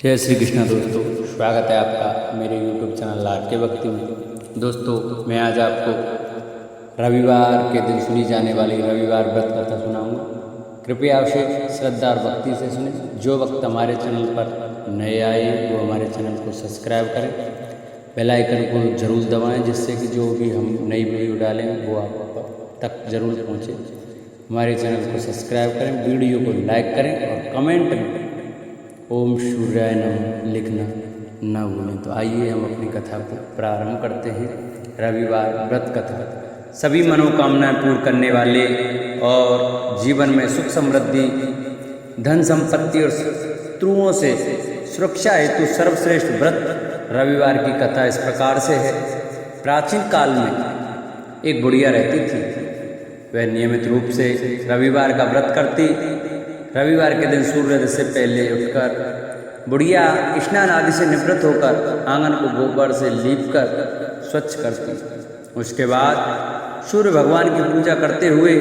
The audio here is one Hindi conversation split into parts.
जय श्री कृष्णा दोस्तों, स्वागत है आपका मेरे YouTube चैनल लार के भक्ति में। दोस्तों, मैं आज आपको रविवार के दिन सुनी जाने वाली रविवार व्रत कथा सुनाऊंगा। कृपया उसे श्रद्धा और भक्ति से सुने। जो वक्त हमारे चैनल पर नए आए वो हमारे चैनल को सब्सक्राइब करें, बेल आइकन को ज़रूर दबाएं, जिससे कि जो भी हम नई वीडियो डालें वो आप तक ज़रूर पहुँचे। हमारे चैनल को सब्सक्राइब करें, वीडियो को लाइक करें और कमेंट में ओम सूर्याय नमः लिखना न भूलें। तो आइए हम अपनी कथा को प्रारंभ करते हैं। रविवार व्रत कथा सभी मनोकामनाएं पूर्ण करने वाले और जीवन में सुख समृद्धि, धन संपत्ति और शत्रुओं से सुरक्षा हेतु सर्वश्रेष्ठ व्रत रविवार की कथा इस प्रकार से है। प्राचीन काल में एक बुढ़िया रहती थी। वह नियमित रूप से रविवार का व्रत करती। रविवार के दिन सूर्योदय से पहले उठकर बुढ़िया स्नान आदि से निवृत्त होकर आंगन को गोबर से लीपकर स्वच्छ करती। उसके बाद सूर्य भगवान की पूजा करते हुए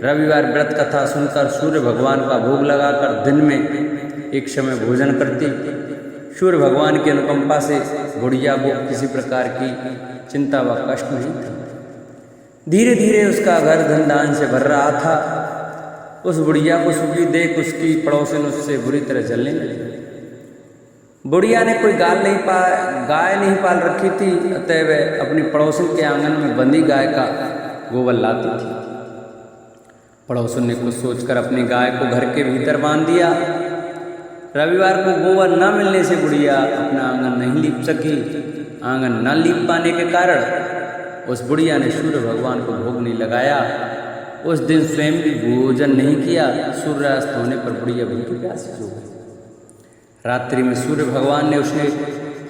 रविवार व्रत कथा सुनकर सूर्य भगवान का भोग लगाकर दिन में एक समय भोजन करती। सूर्य भगवान की अनुकंपा से बुढ़िया को किसी प्रकार की चिंता व कष्ट नहीं था। धीरे धीरे उसका घर धन दान से भर रहा था। उस बुढ़िया को सुखी देख उसकी पड़ोसिन उससे बुरी तरह जलने लगी। बुढ़िया ने कोई गाय नहीं पाल रखी थी, अतः वह अपनी पड़ोसिन के आंगन में बंधी गाय का गोबर लाती थी। पड़ोसिन ने कुछ सोचकर अपनी गाय को घर के भीतर बांध दिया। रविवार को गोबर न मिलने से बुढ़िया अपना आंगन नहीं लीप सकी। आंगन न लीप पाने के कारण उस बुढ़िया ने सूर्य भगवान को भोग नहीं लगाया। उस दिन स्वयं भी भोजन नहीं किया। सूर्यास्त होने पर बुढ़िया भूखी प्यासी सो गई। रात्रि में सूर्य भगवान ने उसे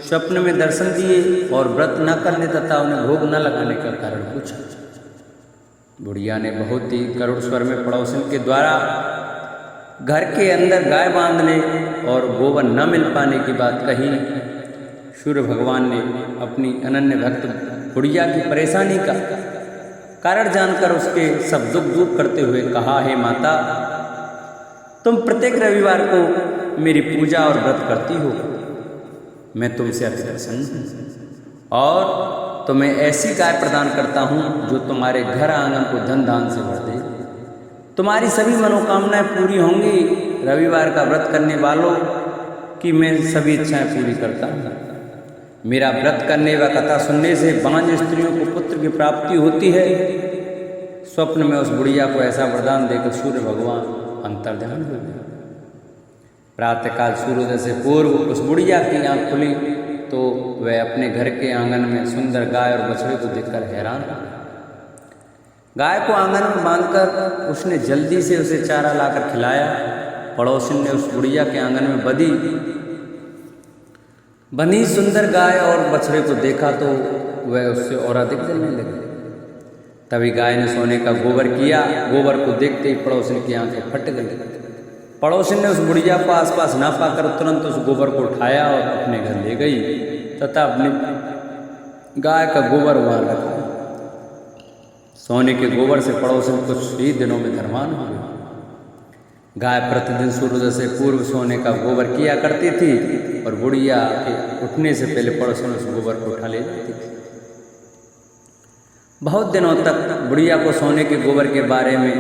स्वप्न में दर्शन दिए और व्रत न करने तथा उन्हें भोग न लगाने का कारण पूछा। बुढ़िया ने बहुत ही करुण स्वर में पड़ोसन के द्वारा घर के अंदर गाय बांधने और गोबर न मिल पाने की बात कही। सूर्य भगवान ने अपनी अनन्य भक्त बुढ़िया की परेशानी का कारण जानकर उसके सब दुख दूर करते हुए कहा, हे माता, तुम प्रत्येक रविवार को मेरी पूजा और व्रत करती हो। मैं तुमसे अति प्रसन्न हूँ और तुम्हें ऐसी गाय प्रदान करता हूँ जो तुम्हारे घर आंगन को धन दान से भर दे। तुम्हारी सभी मनोकामनाएं पूरी होंगी। रविवार का व्रत करने वालों की मैं सभी इच्छाएं पूरी करता हूँ। मेरा व्रत करने व कथा सुनने से बांझ स्त्रियों को पुत्र की प्राप्ति होती है। स्वप्न में उस बुढ़िया को ऐसा वरदान देकर सूर्य भगवान अंतर्ध्यान हो गए। प्रातःकाल सूर्योदय से पूर्व उस बुढ़िया की आंख खुली तो वह अपने घर के आंगन में सुंदर गाय और बछड़े को देखकर हैरान हो। गाय को आंगन में बांधकर उसने जल्दी से उसे चारा लाकर खिलाया। पड़ोसिन ने उस बुढ़िया के आंगन में बंधी सुंदर गाय और बछड़े को देखा तो वह उससे और अधिक जलने लगी। तभी गाय ने सोने का गोबर किया। गोबर को देखते ही पड़ोसिन की आंखें फट गई। पड़ोसिन ने उस बुढ़िया को आसपास ना पाकर तुरंत उस गोबर को उठाया और अपने घर ले गई तथा अपनी गाय का गोबर वहां रखा। सोने के गोबर से पड़ोसिन कुछ ही दिनों में धनवान हो गई। गाय प्रतिदिन सूर्योदय से पूर्व सोने का गोबर किया करती थी और बुढ़िया के उठने से पहले पड़ोसिन उस गोबर को उठा ले जाती थी। बहुत दिनों तक बुढ़िया को सोने के गोबर के बारे में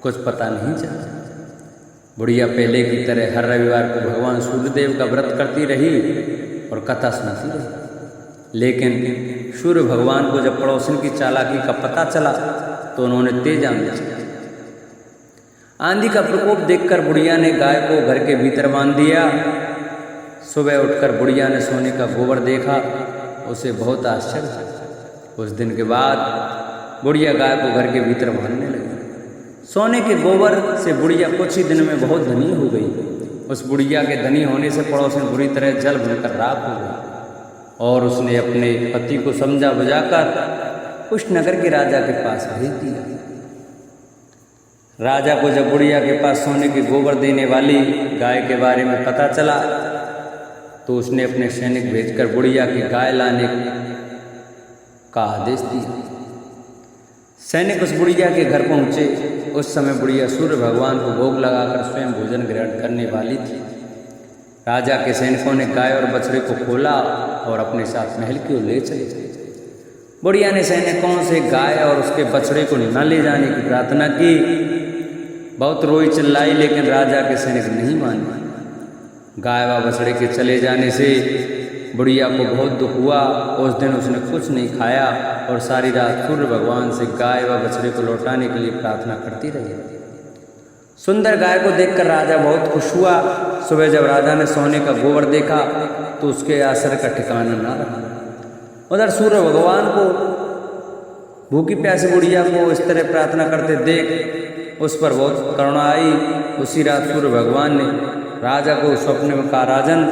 कुछ पता नहीं चला। बुढ़िया पहले की तरह हर रविवार को भगवान सूर्यदेव का व्रत करती रही और कथा सुनती रही। लेकिन सूर्य भगवान को जब पड़ोसिन की चालाकी का पता चला तो उन्होंने तेज आंधी चलाई। आंधी का प्रकोप देखकर बुढ़िया ने गाय को घर के भीतर बांध दिया। सुबह उठकर बुढ़िया ने सोने का गोबर देखा। उसे बहुत आश्चर्य हुआ। उस दिन के बाद बुढ़िया गाय को घर के भीतर बांधने लगी। सोने के गोबर से बुढ़िया कुछ ही दिन में बहुत धनी हो गई। उस बुढ़िया के धनी होने से पड़ोस में बुरी तरह जल भरकर राख हो गई और उसने अपने पति को समझा बुझाकर उस नगर के राजा के पास भेज दिया। राजा को जब बुढ़िया के पास सोने के गोबर देने वाली गाय के बारे में पता चला तो उसने अपने सैनिक भेजकर बुढ़िया की गाय लाने का आदेश दिया। सैनिक उस बुढ़िया के घर पहुंचे। उस समय बुढ़िया सूर्य भगवान को भोग लगाकर स्वयं भोजन ग्रहण करने वाली थी। राजा के सैनिकों ने गाय और बछड़े को खोला और अपने साथ महल की ओर ले चले। बुढ़िया ने सैनिकों से गाय और उसके बछड़े को न ले जाने की प्रार्थना की। बहुत रोई चिल्लाई, लेकिन राजा के सैनिक नहीं माने। गाय व बछड़े के चले जाने से बुढ़िया को बहुत दुख हुआ। उस दिन उसने कुछ नहीं खाया और सारी रात सूर्य भगवान से गाय व बछड़े को लौटाने के लिए प्रार्थना करती रही। सुंदर गाय को देखकर राजा बहुत खुश हुआ। सुबह जब राजा ने सोने का गोबर देखा तो उसके आश्चर्य का ठिकाना न रहा। उधर सूर्य भगवान को भूखी प्यासी बुढ़िया को इस तरह प्रार्थना करते देख उस पर बहुत करुणा आई। उसी रात सूर्य भगवान ने राजा को स्वप्न में कहा, राजन,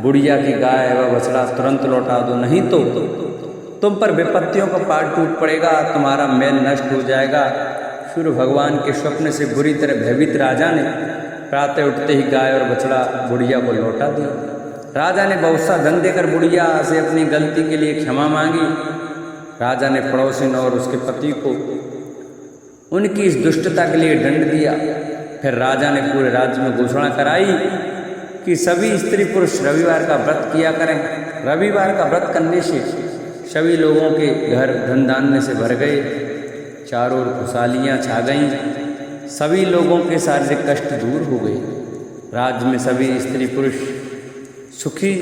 बुढ़िया की गाय व बछड़ा तुरंत लौटा दो, नहीं तो तुम पर विपत्तियों का पहाड़ टूट पड़ेगा, तुम्हारा मैल नष्ट हो जाएगा। सूर्य भगवान के स्वप्न से बुरी तरह भयभीत राजा ने प्रातः उठते ही गाय और बछड़ा बुढ़िया को लौटा दिया। राजा ने बहुत सा धन देकर बुढ़िया से अपनी गलती के लिए क्षमा मांगी। राजा ने पड़ोसिन और उसके पति को उनकी इस दुष्टता के लिए दंड दिया। फिर राजा ने पूरे राज्य में घोषणा कराई कि सभी स्त्री पुरुष रविवार का व्रत किया करें। रविवार का व्रत करने से सभी लोगों के घर धन धान्य से भर गए, चारों ओर खुशहालियाँ छा गईं, सभी लोगों के शारीरिक कष्ट दूर हो गए। राज्य में सभी स्त्री पुरुष सुखी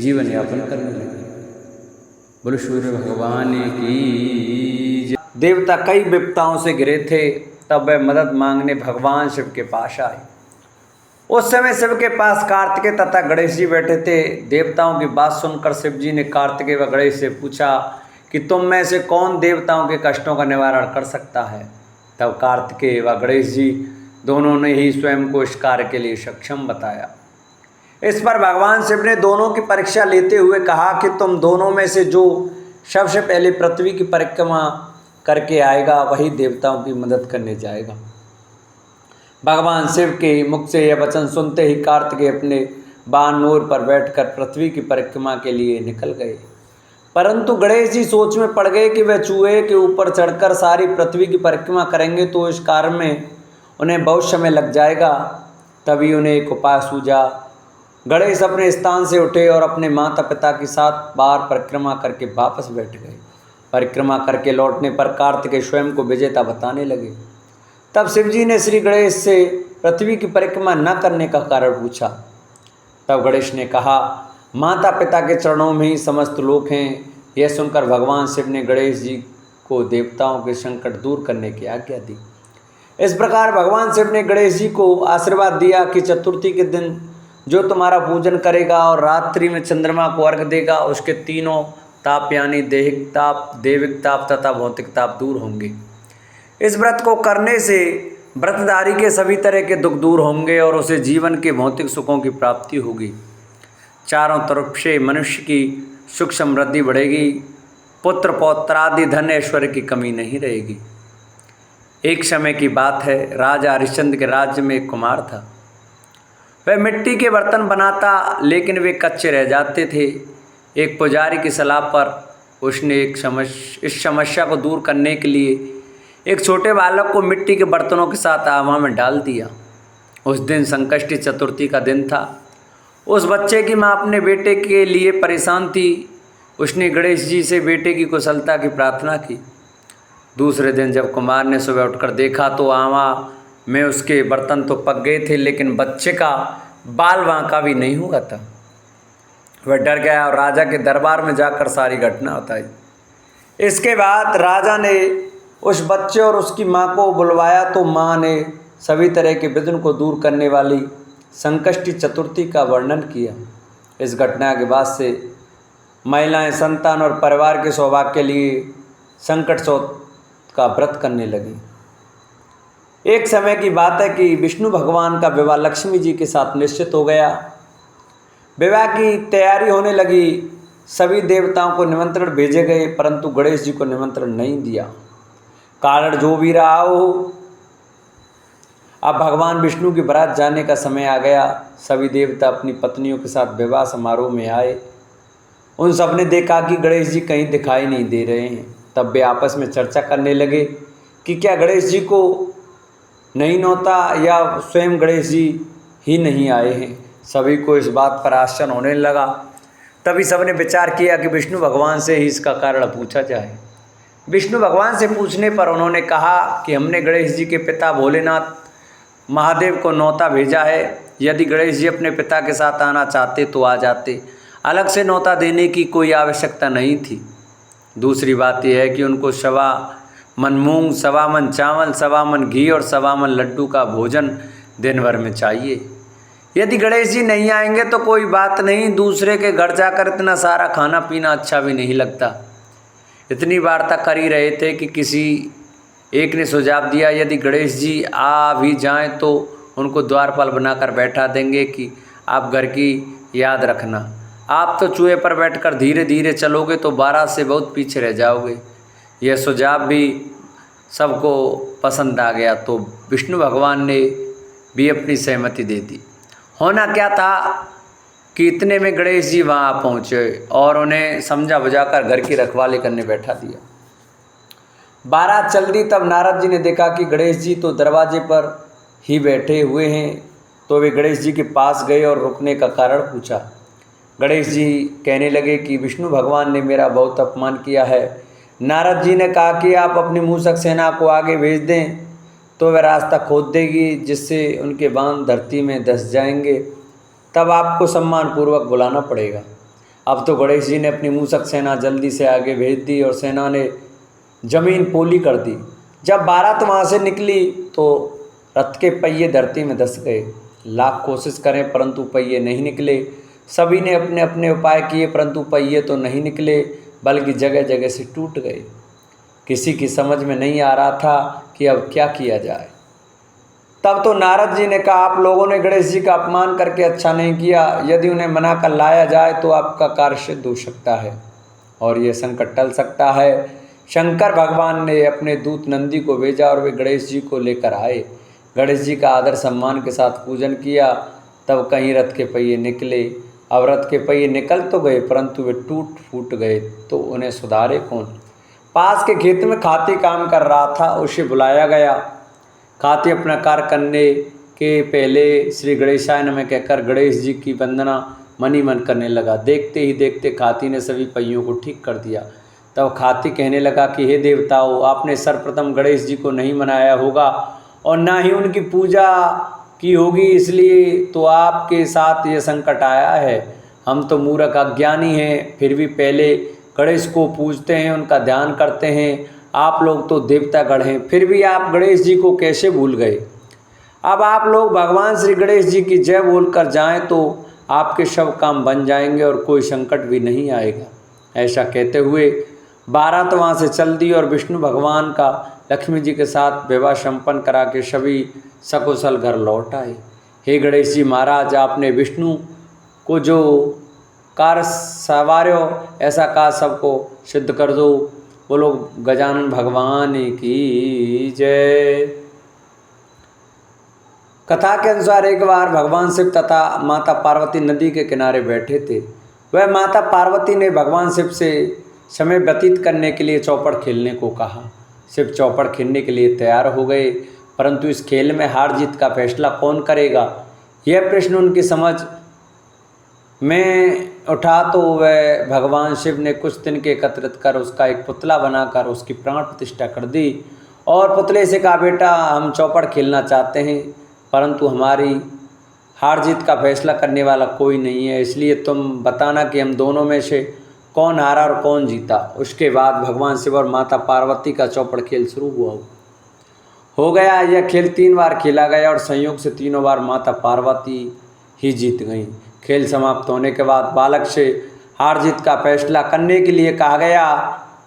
जीवन यापन करने लगे। बोलो सूर्य भगवान की जय। देवता कई विपदाओं से घिरे थे, तब वे मदद मांगने भगवान शिव के पास आए। उस समय शिव के पास कार्तिकेय तथा गणेश जी बैठे थे। देवताओं की बात सुनकर शिव जी ने कार्तिकेय व गणेश से पूछा कि तुम में से कौन देवताओं के कष्टों का निवारण कर सकता है। तब कार्तिकेय व गणेश जी दोनों ने ही स्वयं को इस कार्य के लिए सक्षम बताया। इस पर भगवान शिव ने दोनों की परीक्षा लेते हुए कहा कि तुम दोनों में से जो सबसे पहले पृथ्वी की परिक्रमा करके आएगा वही देवताओं की मदद करने जाएगा। भगवान शिव के मुख से यह वचन सुनते ही कार्तिकेय अपने बाण मोर पर बैठकर पृथ्वी की परिक्रमा के लिए निकल गए। परंतु गणेश जी सोच में पड़ गए कि वह चूहे के ऊपर चढ़कर सारी पृथ्वी की परिक्रमा करेंगे तो इस कार्य में उन्हें बहुत समय लग जाएगा। तभी उन्हें एक उपाय सूझा। गणेश अपने स्थान से उठे और अपने माता पिता के साथ बाहर परिक्रमा करके वापस बैठ गए। परिक्रमा करके लौटने पर कार्तिकेय स्वयं को विजेता बताने लगे। तब शिवजी ने श्री गणेश से पृथ्वी की परिक्रमा न करने का कारण पूछा। तब गणेश ने कहा, माता पिता के चरणों में ही समस्त लोक हैं। यह सुनकर भगवान शिव ने गणेश जी को देवताओं के संकट दूर करने की आज्ञा दी। इस प्रकार भगवान शिव ने गणेश जी को आशीर्वाद दिया कि चतुर्थी के दिन जो तुम्हारा पूजन करेगा और रात्रि में चंद्रमा को अर्घ देगा उसके तीनों ताप यानी दैहिक ताप, देविक ताप तथा भौतिक ताप दूर होंगे। इस व्रत को करने से व्रतधारी के सभी तरह के दुख दूर होंगे और उसे जीवन के भौतिक सुखों की प्राप्ति होगी। चारों तरफ से मनुष्य की सुख समृद्धि बढ़ेगी। पुत्र पौत्रादि धन ऐश्वर्य की कमी नहीं रहेगी। एक समय की बात है, राजा हरिश्चंद्र के राज्य में एक कुमार था। वह मिट्टी के बर्तन बनाता, लेकिन वे कच्चे रह जाते थे। एक पुजारी की सलाह पर उसने इस समस्या को दूर करने के लिए एक छोटे बालक को मिट्टी के बर्तनों के साथ आवा में डाल दिया। उस दिन संकष्टी चतुर्थी का दिन था। उस बच्चे की माँ अपने बेटे के लिए परेशान थी। उसने गणेश जी से बेटे की कुशलता की प्रार्थना की। दूसरे दिन जब कुमार ने सुबह उठकर देखा तो आवा में उसके बर्तन तो पक गए थे, लेकिन बच्चे का बाल बांका भी नहीं हुआ था। वह डर गया और राजा के दरबार में जाकर सारी घटना बताई। इसके बाद राजा ने उस बच्चे और उसकी माँ को बुलवाया तो माँ ने सभी तरह के विघ्न को दूर करने वाली संकष्टी चतुर्थी का वर्णन किया। इस घटना के बाद से महिलाएं संतान और परिवार के सौभाग्य के लिए संकट चौथ का व्रत करने लगी। एक समय की बात है कि विष्णु भगवान का विवाह लक्ष्मी जी के साथ निश्चित हो गया। विवाह की तैयारी होने लगी। सभी देवताओं को निमंत्रण भेजे गए, परंतु गणेश जी को निमंत्रण नहीं दिया। कारण जो भी रहा हो, अब भगवान विष्णु की बारात जाने का समय आ गया। सभी देवता अपनी पत्नियों के साथ विवाह समारोह में आए। उन सब ने देखा कि गणेश जी कहीं दिखाई नहीं दे रहे हैं। तब वे आपस में चर्चा करने लगे कि क्या गणेश जी को नहीं नौता या स्वयं गणेश जी ही नहीं आए हैं। सभी को इस बात पर आश्चर्य होने लगा। तभी सबने विचार किया कि विष्णु भगवान से ही इसका कारण पूछा जाए। विष्णु भगवान से पूछने पर उन्होंने कहा कि हमने गणेश जी के पिता भोलेनाथ महादेव को न्योता भेजा है। यदि गणेश जी अपने पिता के साथ आना चाहते तो आ जाते, अलग से न्योता देने की कोई आवश्यकता नहीं थी। दूसरी बात यह है कि उनको 1.25 मन मूंग, 1.25 मन चावल, 1.25 मन घी और 1.25 मन लड्डू का भोजन दिन भर में चाहिए। यदि गणेश जी नहीं आएंगे तो कोई बात नहीं, दूसरे के घर जाकर इतना सारा खाना पीना अच्छा भी नहीं लगता। इतनी वार्ता कर ही रहे थे कि किसी एक ने सुझाव दिया, यदि गणेश जी आ भी जाएं तो उनको द्वारपाल बनाकर बैठा देंगे कि आप घर की याद रखना। आप तो चूहे पर बैठकर धीरे धीरे चलोगे तो 12 से बहुत पीछे रह जाओगे। यह सुझाव भी सबको पसंद आ गया, तो विष्णु भगवान ने भी अपनी सहमति दे दी। होना क्या था कि इतने में गणेश जी वहाँ पहुँचे और उन्हें समझा बुझाकर घर की रखवाली करने बैठा दिया। बारात चल दी, तब नारद जी ने देखा कि गणेश जी तो दरवाजे पर ही बैठे हुए हैं, तो वे गणेश जी के पास गए और रुकने का कारण पूछा। गणेश जी कहने लगे कि विष्णु भगवान ने मेरा बहुत अपमान किया है। नारद जी ने कहा कि आप अपनी मूषक सेना को आगे भेज दें तो वह रास्ता खोद देगी, जिससे उनके बाण धरती में धंस जाएंगे। तब आपको सम्मानपूर्वक बुलाना पड़ेगा। अब तो गणेश जी ने अपनी मूषक सेना जल्दी से आगे भेज दी और सेना ने जमीन पोली कर दी। जब बारात वहाँ से निकली तो रथ के पहिए धरती में धंस गए। लाख कोशिश करें परंतु पहिए नहीं निकले। सभी ने अपने अपने उपाय किए परंतु पहिए तो नहीं निकले, बल्कि जगह जगह से टूट गए। किसी की समझ में नहीं आ रहा था कि अब क्या किया जाए। तब तो नारद जी ने कहा, आप लोगों ने गणेश जी का अपमान करके अच्छा नहीं किया। यदि उन्हें मना कर लाया जाए तो आपका कार्य सिद्ध हो सकता है और यह संकट टल सकता है। शंकर भगवान ने अपने दूत नंदी को भेजा और वे गणेश जी को लेकर आए। गणेश जी का आदर सम्मान के साथ पूजन किया। तब कहीं रथ के पहिए निकले। अब रथ के पहिए निकल तो गए परंतु वे टूट फूट गए, तो उन्हें सुधारे कौन। पास के खेत में खाती काम कर रहा था, उसे बुलाया गया। खाती अपना कार्य करने के पहले श्री गणेशाय नमः कहकर गणेश जी की वंदना मनी मन करने लगा। देखते ही देखते खाती ने सभी पहियों को ठीक कर दिया। तब खाती कहने लगा कि हे देवताओं, आपने सर्वप्रथम गणेश जी को नहीं मनाया होगा और ना ही उनकी पूजा की होगी, इसलिए तो आपके साथ ये संकट आया है। हम तो मूर्ख अज्ञानी हैं, फिर भी पहले गणेश को पूजते हैं, उनका ध्यान करते हैं। आप लोग तो देवतागण हैं, फिर भी आप गणेश जी को कैसे भूल गए। अब आप लोग भगवान श्री गणेश जी की जय बोलकर जाएं तो आपके सब काम बन जाएंगे और कोई संकट भी नहीं आएगा। ऐसा कहते हुए बारात वहाँ से चल दी और विष्णु भगवान का लक्ष्मी जी के साथ विवाह संपन्न करा के सभी सकुशल घर लौट आए। हे गणेश जी महाराज, आपने विष्णु को जो कार्य सवार्यो ऐसा कार्य सबको सिद्ध कर दो। बोलो गजानन भगवान की जय। कथा के अनुसार एक बार भगवान शिव तथा माता पार्वती नदी के किनारे बैठे थे। वह माता पार्वती ने भगवान शिव से समय व्यतीत करने के लिए चौपड़ खेलने को कहा। शिव चौपड़ खेलने के लिए तैयार हो गए, परंतु इस खेल में हार जीत का फैसला कौन करेगा, यह प्रश्न उनकी समझ में उठा। तो वह भगवान शिव ने कुछ दिन के एकत्रित कर उसका एक पुतला बनाकर उसकी प्राण प्रतिष्ठा कर दी और पुतले से कहा, बेटा हम चौपड़ खेलना चाहते हैं परंतु हमारी हार जीत का फैसला करने वाला कोई नहीं है, इसलिए तुम बताना कि हम दोनों में से कौन हारा और कौन जीता। उसके बाद भगवान शिव और माता पार्वती का चौपड़ खेल शुरू हो गया। यह खेल 3 बार खेला गया और संयोग से तीनों बार माता पार्वती ही जीत गईं। खेल समाप्त होने के बाद बालक से हार जीत का फैसला करने के लिए कहा गया,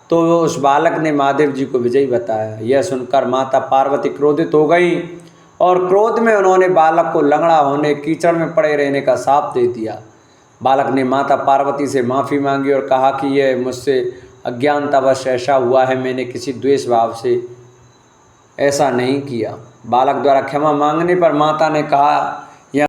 तो उस बालक ने महादेव जी को विजयी बताया। यह सुनकर माता पार्वती क्रोधित हो गई और क्रोध में उन्होंने बालक को लंगड़ा होने, कीचड़ में पड़े रहने का शाप दे दिया। बालक ने माता पार्वती से माफ़ी मांगी और कहा कि यह मुझसे अज्ञानतावश ऐसा हुआ है, मैंने किसी द्वेष भाव से ऐसा नहीं किया। बालक द्वारा क्षमा मांगने पर माता ने कहा